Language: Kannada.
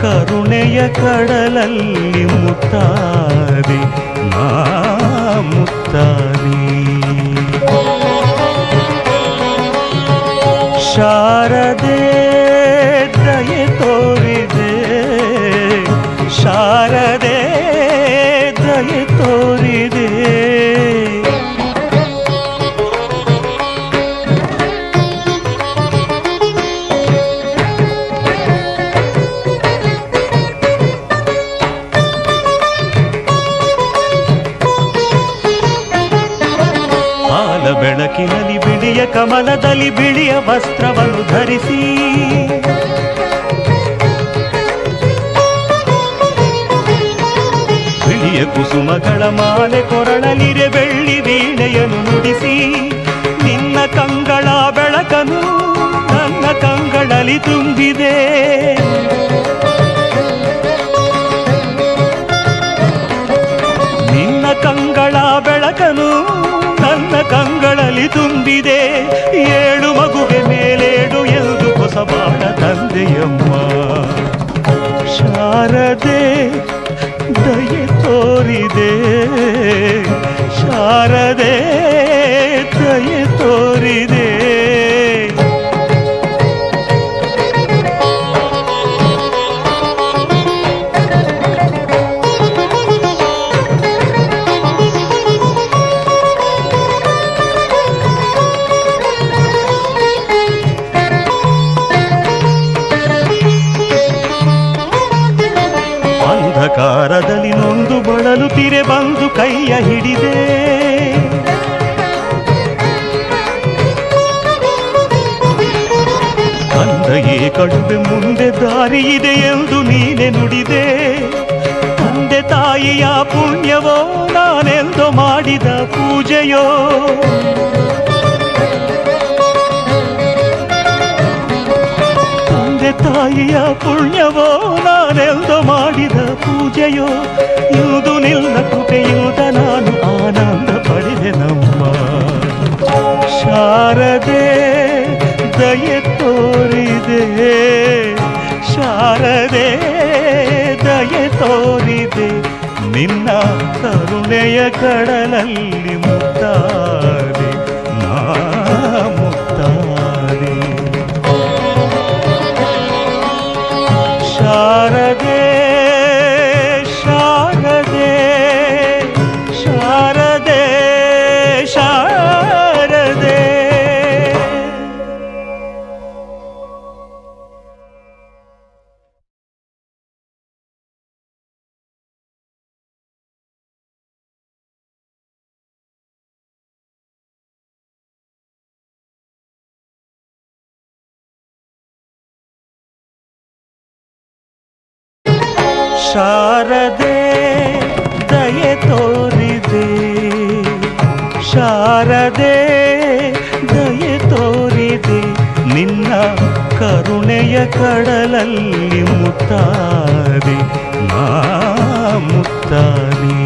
ಕರುಣೆಯ ಕಡಲಲ್ಲಿ ಮುತ್ತಾದೆ ನಾ ಮುತ್ತಾದೆ. ಶಾರದೆ ದಯೆ ತೋರಿದೆ, ಶಾರದೆ ದಯೆ ತೋರಿದೆ. ಬೆಳಕಿನಲ್ಲಿ ಬಿಳಿಯ ಕಮಲದಲ್ಲಿ ಬಿಳಿಯ ವಸ್ತ್ರವನ್ನು ಧರಿಸಿ, ಬಿಳಿಯ ಕುಸುಮಗಳ ಮಾಲೆ ಕೊರಳಲಿರೆ ಬೆಳ್ಳಿ ವೀಣೆಯನ್ನು ನುಡಿಸಿ, ನಿನ್ನ ಕಂಗಳ ಬೆಳಕನು ನನ್ನ ಕಂಗಳಲ್ಲಿ ತುಂಬಿದೆ. ನಿನ್ನ ಕಂಗಳ ಬೆಳಕನು ನನ್ನ ಕಂಗಳಲ್ಲಿ ತುಂಬಿದೆ. ಏಳು ಮಗುವೆ ಮೇಲೇಳು ಎಂದು ಹೊಸ ಬಾಳ ತಂದೆಯಮ್ಮ. ಶಾರದೆ ದಯೆ ತೋರಿದೆ, ಶಾರದೆ ದಯೆ ತೋರಿದೆ. ಅಂಧಕಾರದಲ್ಲಿ ನೊಂದು ಬಳಲುತ್ತಿರೆ ಬಂದು ಕೈಯ ಹಿಡಿದೆ. ತಂದೆಯೇ ಕಡುವೆ ಮುಂದೆ ದಾರಿ ಇದೆ ಎಂದು ನೀನೆ ನುಡಿದೆ. ತಂದೆ ತಾಯಿಯ ಪುಣ್ಯವೋ ನಾನೆಂದು ಮಾಡಿದ ಪೂಜೆಯೋ, ತಂದೆ ತಾಯಿಯ ಪುಣ್ಯವೋ ನಾನೆಂದು ಮಾಡಿದ ಪೂಜೆಯೋ. ಇಂದು ನಿನ್ನ ಕೃಪೆಯಿಂದ ನಾನು ಆನಂದ ಪಡೆದೆ ನಮ್ಮ. ಶಾರದೆ ದಯೆ ತೋರಿದೆ, ಶಾರದೆ ದಯೆ ತೋರಿದೆ. ನಿನ್ನ ಕರುಣೆಯ ಕಡಲಲ್ಲಿ ಮುತ್ತಾದೆ ನಾ ಮುತ್ತಾದೆ. ಶಾರದೆ ಶಾರದೆ ಶಾರದೆ ಶಾರದೆ. ಶಾರದೆ ದಯೆ ತೋರಿದೆ, ಶಾರದೆ ದಯೆ ತೋರಿದೆ. ನಿನ್ನ ಕರುಣೆಯ ಕಡಲಲ್ಲಿ ಮುತ್ತಾದೆ ನಾ ಮುತ್ತಾದೆ.